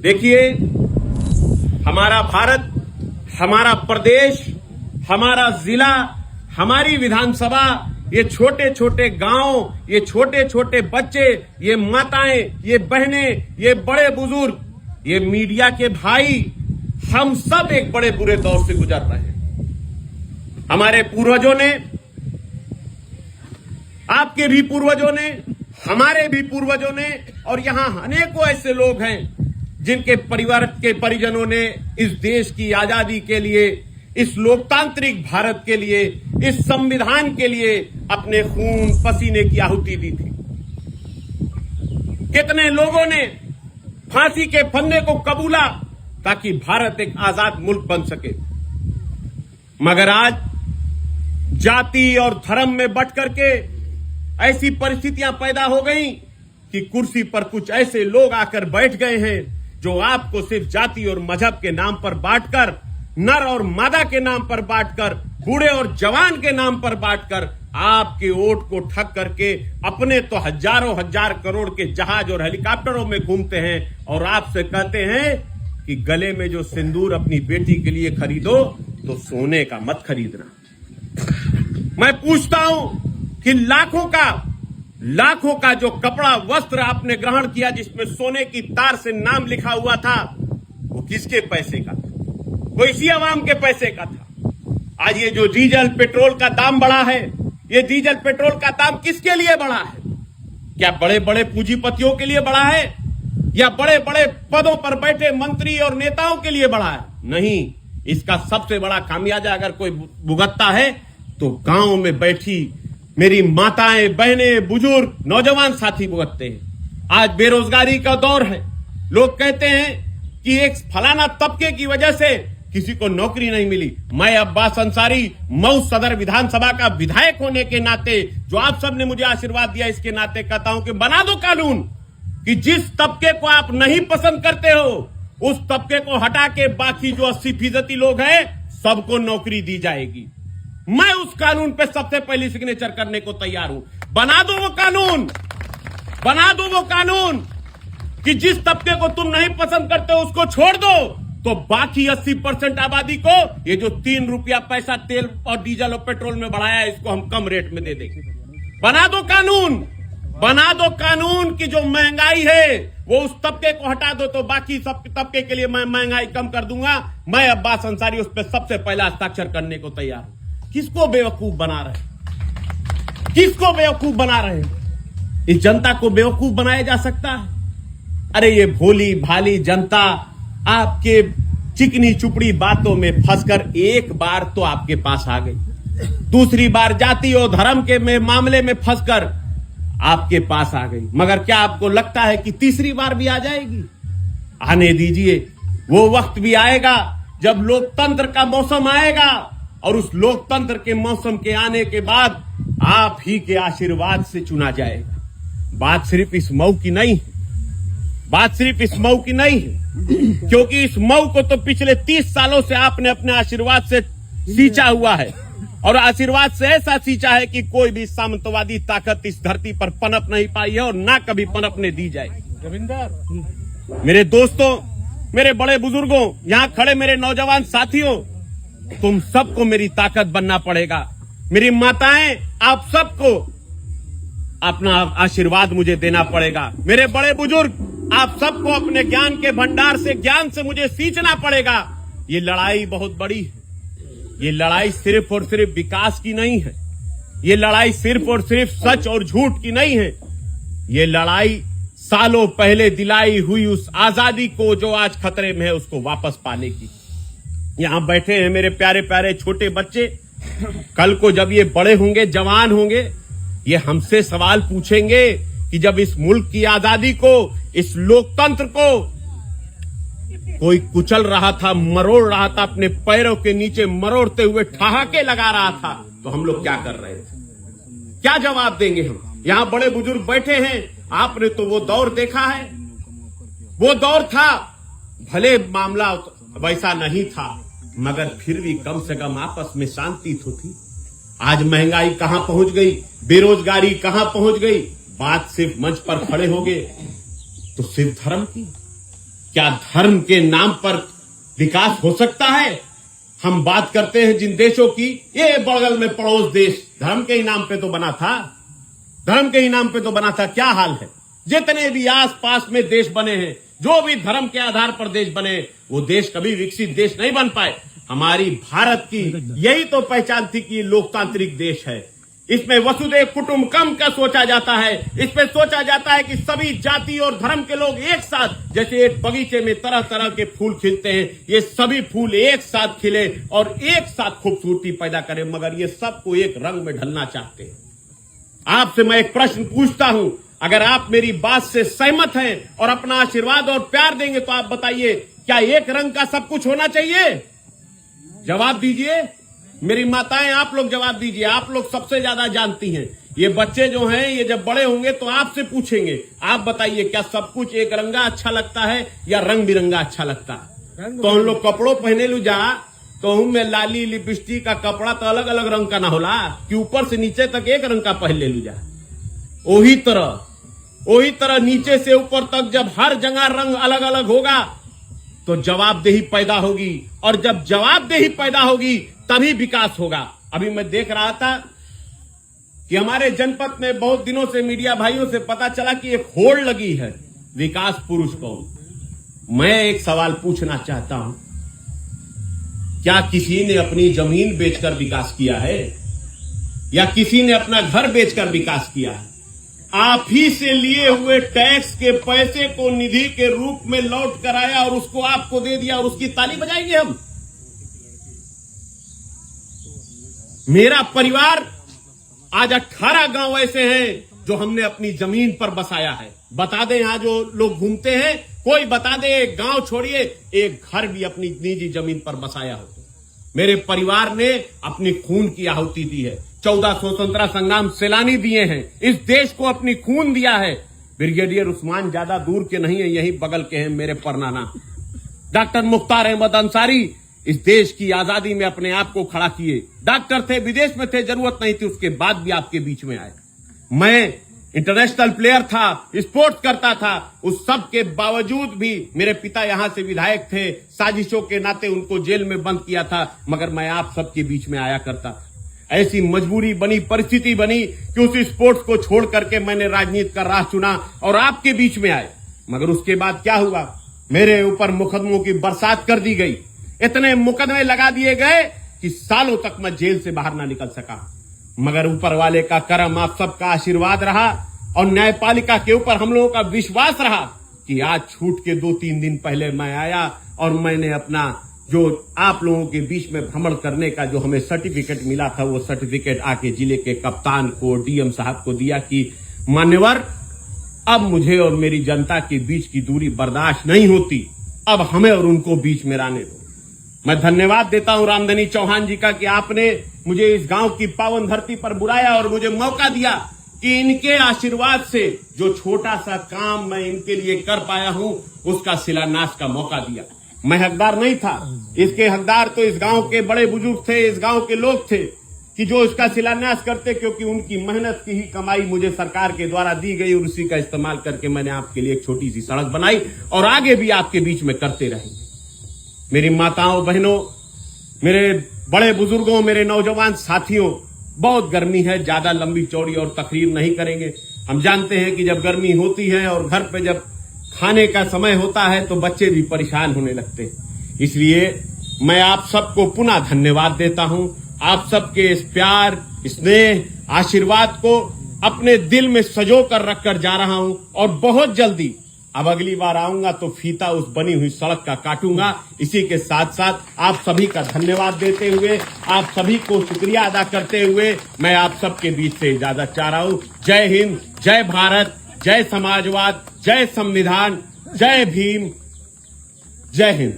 देखिए, हमारा भारत, हमारा प्रदेश, हमारा जिला, हमारी विधानसभा, ये छोटे छोटे गांव, ये छोटे छोटे बच्चे, ये माताएं, ये बहनें, ये बड़े बुजुर्ग, ये मीडिया के भाई, हम सब एक बड़े बुरे दौर से गुजर रहे हैं। हमारे पूर्वजों ने, आपके भी पूर्वजों ने, हमारे भी पूर्वजों ने, और यहां अनेकों ऐसे लोग हैं जिनके परिवार के परिजनों ने इस देश की आजादी के लिए, इस लोकतांत्रिक भारत के लिए, इस संविधान के लिए अपने खून पसीने की आहुति दी थी। कितने लोगों ने फांसी के फंदे को कबूला ताकि भारत एक आजाद मुल्क बन सके। मगर आज जाति और धर्म में बंट करके ऐसी परिस्थितियां पैदा हो गई कि कुर्सी पर कुछ ऐसे लोग आकर बैठ गए हैं जो आपको सिर्फ जाति और मजहब के नाम पर बांटकर, नर और मादा के नाम पर बांटकर, बूढ़े और जवान के नाम पर बांटकर आपके वोट को ठग करके अपने तो हजारों हजार करोड़ के जहाज और हेलीकॉप्टरों में घूमते हैं और आपसे कहते हैं कि गले में जो सिंदूर अपनी बेटी के लिए खरीदो तो सोने का मत खरीदना। मैं पूछता हूं कि लाखों का जो कपड़ा वस्त्र आपने ग्रहण किया जिसमें सोने की तार से नाम लिखा हुआ था, वो किसके पैसे का था? वो इसी आवाम के पैसे का था। आज ये जो डीजल पेट्रोल का दाम बढ़ा है, ये डीजल पेट्रोल का दाम किसके लिए बढ़ा है? क्या बड़े बड़े पूंजीपतियों के लिए बढ़ा है या बड़े बड़े पदों पर बैठे मंत्री और नेताओं के लिए बढ़ा है? नहीं, इसका सबसे बड़ा खामियाजा अगर कोई भुगतता है तो गांव में बैठी मेरी माताएं, बहनें, बुजुर्ग, नौजवान साथी भुगतते हैं। आज बेरोजगारी का दौर है। लोग कहते हैं कि एक फलाना तबके की वजह से किसी को नौकरी नहीं मिली। मैं अब्बास अंसारी, मऊ सदर विधानसभा का विधायक होने के नाते, जो आप सब ने मुझे आशीर्वाद दिया, इसके नाते कहता हूं कि बना दो कानून कि जिस तबके को आप नहीं पसंद करते हो उस तबके को हटा के बाकी जो 80% लोग हैं सबको नौकरी दी जाएगी। मैं उस कानून पे सबसे पहले सिग्नेचर करने को तैयार हूं। बना दो वो कानून, बना दो वो कानून कि जिस तबके को तुम नहीं पसंद करते हो उसको छोड़ दो, तो बाकी 80% आबादी को ये जो 3 रुपया पैसा तेल और डीजल और पेट्रोल में बढ़ाया है इसको हम कम रेट में दे देंगे। बना दो कानून, बना दो कानून कि जो महंगाई है वो उस तबके को हटा दो तो बाकी सब तबके के लिए मैं महंगाई कम कर दूंगा। मैं अब्बास अंसारी उस पर सबसे पहला हस्ताक्षर करने को तैयार हूं। किसको बेवकूफ बना रहे, किसको बेवकूफ बना रहे? इस जनता को बेवकूफ बनाया जा सकता है? अरे ये भोली भाली जनता आपके चिकनी चुपड़ी बातों में फंसकर एक बार तो आपके पास आ गई, दूसरी बार जाति और धर्म के में मामले में फंसकर आपके पास आ गई। मगर क्या आपको लगता है कि तीसरी बार भी आ जाएगी? आने दीजिए, वो वक्त भी आएगा जब लोकतंत्र का मौसम आएगा और उस लोकतंत्र के मौसम के आने के बाद आप ही के आशीर्वाद से चुना जाएगा। बात सिर्फ इस मऊ की नहीं है, बात सिर्फ इस मऊ की नहीं है, क्योंकि इस मऊ को तो पिछले 30 सालों से आपने अपने आशीर्वाद से सींचा हुआ है और आशीर्वाद से ऐसा सींचा है कि कोई भी सामंतवादी ताकत इस धरती पर पनप नहीं पाई है और ना कभी पनपने दी जाएगी। मेरे दोस्तों, मेरे बड़े बुजुर्गों, यहां खड़े मेरे नौजवान साथियों, तुम सबको मेरी ताकत बनना पड़ेगा। मेरी माताएं, आप सबको अपना आशीर्वाद मुझे देना पड़ेगा। मेरे बड़े बुजुर्ग, आप सबको अपने ज्ञान के भंडार से, ज्ञान से मुझे सींचना पड़ेगा। ये लड़ाई बहुत बड़ी है। ये लड़ाई सिर्फ और सिर्फ विकास की नहीं है, ये लड़ाई सिर्फ और सिर्फ सच और झूठ की नहीं है। ये लड़ाई सालों पहले दिलाई हुई उस आजादी को जो आज खतरे में है उसको वापस पाने की। यहां बैठे हैं मेरे प्यारे प्यारे छोटे बच्चे, कल को जब ये बड़े होंगे, जवान होंगे, ये हमसे सवाल पूछेंगे कि जब इस मुल्क की आजादी को, इस लोकतंत्र को कोई कुचल रहा था, मरोड़ रहा था, अपने पैरों के नीचे मरोड़ते हुए ठहाके लगा रहा था, तो हम लोग क्या कर रहे थे? क्या जवाब देंगे हम? यहां बड़े बुजुर्ग बैठे हैं, आपने तो वो दौर देखा है। वो दौर था, भले मामला वैसा नहीं था मगर फिर भी कम से कम आपस में शांति तो थी। आज महंगाई कहां पहुंच गई, बेरोजगारी कहां पहुंच गई, बात सिर्फ मंच पर खड़े हो गए तो सिर्फ धर्म की, क्या धर्म के नाम पर विकास हो सकता है? हम बात करते हैं जिन देशों की, ये बगल में पड़ोस देश धर्म के ही नाम पे तो बना था, धर्म के ही नाम पे तो बना था। क्या हाल है? जितने भी आसपास में देश बने हैं, जो भी धर्म के आधार पर देश बने, वो देश कभी विकसित देश नहीं बन पाए। हमारी भारत की यही तो पहचान थी कि ये लोकतांत्रिक देश है। इसमें वसुधैव कुटुंबकम का सोचा जाता है। इसमें सोचा जाता है कि सभी जाति और धर्म के लोग एक साथ, जैसे एक बगीचे में तरह तरह के फूल खिलते हैं, ये सभी फूल एक साथ खिले और एक साथ खूबसूरती पैदा करें, मगर ये सबको एक रंग में ढलना चाहते हैं। आपसे मैं एक प्रश्न पूछता हूं, अगर आप मेरी बात से सहमत हैं और अपना आशीर्वाद और प्यार देंगे तो आप बताइए, क्या एक रंग का सब कुछ होना चाहिए? जवाब दीजिए। मेरी माताएं, आप लोग जवाब दीजिए, आप लोग सबसे ज्यादा जानती हैं। ये बच्चे जो हैं, ये जब बड़े होंगे तो आपसे पूछेंगे। आप बताइए, क्या सब कुछ एक रंगा अच्छा लगता है या रंग बिरंगा अच्छा लगता है? तो हम लोग कपड़ों पहने लू जा, तो हम में लाली लिपस्टिक का कपड़ा तो अलग अलग रंग का ना होला कि ऊपर से नीचे तक एक रंग का पहन ले लू जा। वही तरह नीचे से ऊपर तक जब हर जगह रंग अलग अलग होगा तो जवाबदेही पैदा होगी, और जब जवाबदेही पैदा होगी तभी विकास होगा। अभी मैं देख रहा था कि हमारे जनपद में बहुत दिनों से मीडिया भाइयों से पता चला कि एक होड़ लगी है, विकास पुरुष कौन। मैं एक सवाल पूछना चाहता हूं, क्या किसी ने अपनी जमीन बेचकर विकास किया है या किसी ने अपना घर बेचकर विकास किया है? आप ही से लिए हुए टैक्स के पैसे को निधि के रूप में लौट कर आया और उसको आपको दे दिया और उसकी ताली बजाएंगे हम? मेरा परिवार आज 18 गांव ऐसे हैं जो हमने अपनी जमीन पर बसाया है। बता दें, यहां जो लोग घूमते हैं, कोई बता दे एक गांव छोड़िए, एक घर भी अपनी निजी जमीन पर बसाया हो। मेरे परिवार ने अपनी खून की आहुति दी है। 14 स्वतंत्रता संग्राम सेनानी दिए हैं, इस देश को अपनी खून दिया है। ब्रिगेडियर उस्मान ज्यादा दूर के नहीं है, यही बगल के हैं मेरे परनाना। डॉक्टर मुख्तार अहमद अंसारी इस देश की आजादी में अपने आप को खड़ा किए। डॉक्टर थे, विदेश में थे, जरूरत नहीं थी, उसके बाद भी आपके बीच में आए। मैं इंटरनेशनल प्लेयर था, स्पोर्ट्स करता था, उस सब के बावजूद भी मेरे पिता यहां से विधायक थे, साजिशों के नाते उनको जेल में बंद किया था, मगर मैं आप सबके बीच में आया करता। ऐसी मजबूरी बनी, परिस्थिति बनी कि उस स्पोर्ट्स को छोड़ करके मैंने राजनीति का राह चुना और आपके बीच में आए। मगर उसके बाद क्या हुआ, मेरे ऊपर मुकदमों की बरसात कर दी गई। इतने मुकदमे लगा दिए गए कि सालों तक मैं जेल से बाहर ना निकल सका। मगर ऊपर वाले का करम, आप सबका आशीर्वाद रहा और न्यायपालिका के ऊपर हम लोगों का विश्वास रहा कि आज छूट के 2-3 दिन पहले मैं आया और मैंने अपना जो आप लोगों के बीच में भ्रमण करने का जो हमें सर्टिफिकेट मिला था, वो सर्टिफिकेट आके जिले के कप्तान को, डीएम साहब को दिया कि मान्यवर, अब मुझे और मेरी जनता के बीच की दूरी बर्दाश्त नहीं होती, अब हमें और उनको बीच में रहने दो। मैं धन्यवाद देता हूं रामधनी चौहान जी का कि आपने मुझे इस गांव की पावन धरती पर बुलाया और मुझे मौका दिया कि इनके आशीर्वाद से जो छोटा सा काम मैं इनके लिए कर पाया हूं, उसका शिलान्यास का मौका दिया। मैं हकदार नहीं था, इसके हकदार तो इस गांव के बड़े बुजुर्ग थे, इस गांव के लोग थे कि जो इसका शिलान्यास करते, क्योंकि उनकी मेहनत की ही कमाई मुझे सरकार के द्वारा दी गई और उसी का इस्तेमाल करके मैंने आपके लिए एक छोटी सी सड़क बनाई और आगे भी आपके बीच में करते रहेंगे। मेरी माताओं, बहनों, मेरे बड़े बुजुर्गों, मेरे नौजवान साथियों, बहुत गर्मी है, ज्यादा लंबी चौड़ी और तकरीर नहीं करेंगे। हम जानते हैं कि जब गर्मी होती है और घर पे जब खाने का समय होता है तो बच्चे भी परेशान होने लगते हैं। इसलिए मैं आप सबको पुनः धन्यवाद देता हूं। आप सबके इस प्यार, स्नेह, आशीर्वाद को अपने दिल में सजो कर रखकर जा रहा हूं और बहुत जल्दी अब अगली बार आऊंगा तो फीता उस बनी हुई सड़क का काटूंगा। इसी के साथ साथ आप सभी का धन्यवाद देते हुए, आप सभी को शुक्रिया अदा करते हुए मैं आप सबके बीच से इजाजत चाह रहा हूं। जय हिंद, जय भारत, जय समाजवाद, जय संविधान, जय भीम, जय हिंद।